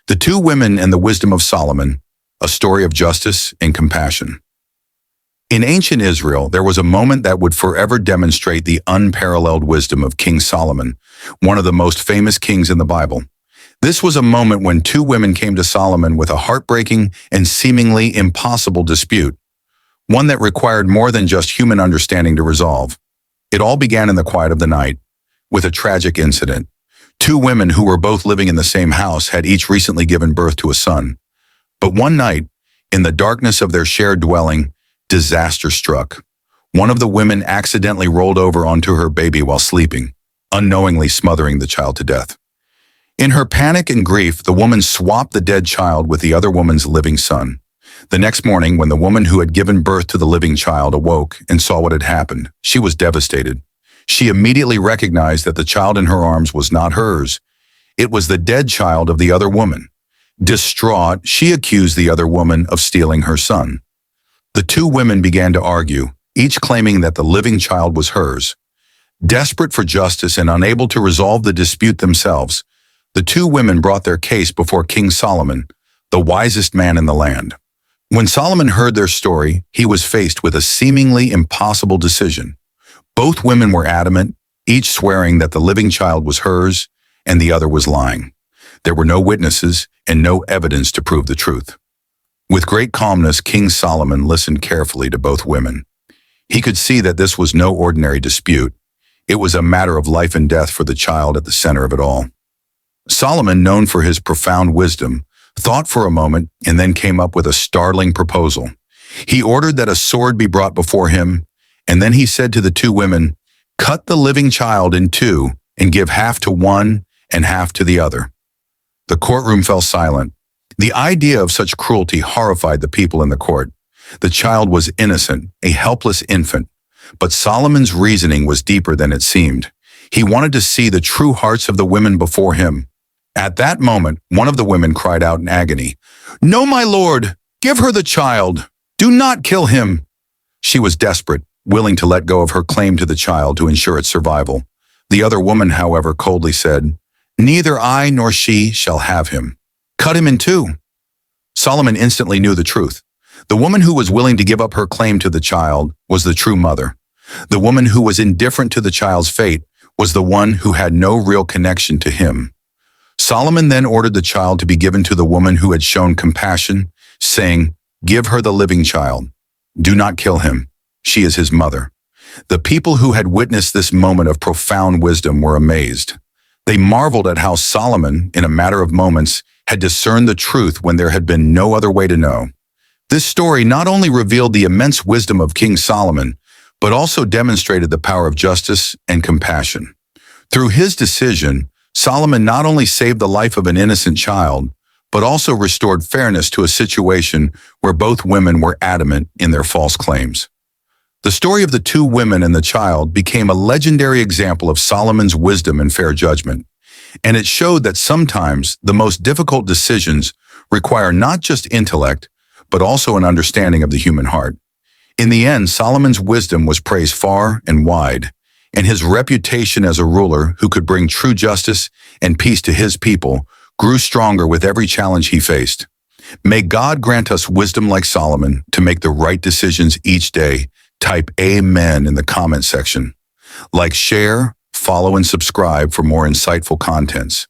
The Two Women and the Wisdom of Solomon, a story of justice and compassion. In ancient Israel, there was a moment that would forever demonstrate the unparalleled wisdom of King Solomon, one of the most famous kings in the Bible. This was a moment when two women came to Solomon with a heartbreaking and seemingly impossible dispute, one that required more than just human understanding to resolve. It all began in the quiet of the night, with a tragic incident. Two women who were both living in the same house had each recently given birth to a son. But one night, in the darkness of their shared dwelling, disaster struck. One of the women accidentally rolled over onto her baby while sleeping, unknowingly smothering the child to death. In her panic and grief, the woman swapped the dead child with the other woman's living son. The next morning, when the woman who had given birth to the living child awoke and saw what had happened, she was devastated. She immediately recognized that the child in her arms was not hers. It was the dead child of the other woman. Distraught, she accused the other woman of stealing her son. The two women began to argue, each claiming that the living child was hers. Desperate for justice and unable to resolve the dispute themselves, the two women brought their case before King Solomon, the wisest man in the land. When Solomon heard their story, he was faced with a seemingly impossible decision. Both women were adamant, each swearing that the living child was hers and the other was lying. There were no witnesses and no evidence to prove the truth. With great calmness, King Solomon listened carefully to both women. He could see that this was no ordinary dispute. It was a matter of life and death for the child at the center of it all. Solomon, known for his profound wisdom, thought for a moment and then came up with a startling proposal. He ordered that a sword be brought before him, and then he said to the two women, "Cut the living child in two and give half to one and half to the other." The courtroom fell silent. The idea of such cruelty horrified the people in the court. The child was innocent, a helpless infant, but Solomon's reasoning was deeper than it seemed. He wanted to see the true hearts of the women before him. At that moment, one of the women cried out in agony, "No, my lord, give her the child. Do not kill him." She was desperate, willing to let go of her claim to the child to ensure its survival. The other woman, however, coldly said, "Neither I nor she shall have him. Cut him in two." Solomon instantly knew the truth. The woman who was willing to give up her claim to the child was the true mother. The woman who was indifferent to the child's fate was the one who had no real connection to him. Solomon then ordered the child to be given to the woman who had shown compassion, saying, "Give her the living child. Do not kill him. She is his mother." The people who had witnessed this moment of profound wisdom were amazed. They marveled at how Solomon, in a matter of moments, had discerned the truth when there had been no other way to know. This story not only revealed the immense wisdom of King Solomon, but also demonstrated the power of justice and compassion. Through his decision, Solomon not only saved the life of an innocent child, but also restored fairness to a situation where both women were adamant in their false claims. The story of the two women and the child became a legendary example of Solomon's wisdom and fair judgment, and it showed that sometimes the most difficult decisions require not just intellect, but also an understanding of the human heart. In the end, Solomon's wisdom was praised far and wide, and his reputation as a ruler who could bring true justice and peace to his people grew stronger with every challenge he faced. May God grant us wisdom like Solomon to make the right decisions each day. Type Amen in the comment section. Like, share, follow, and subscribe for more insightful contents.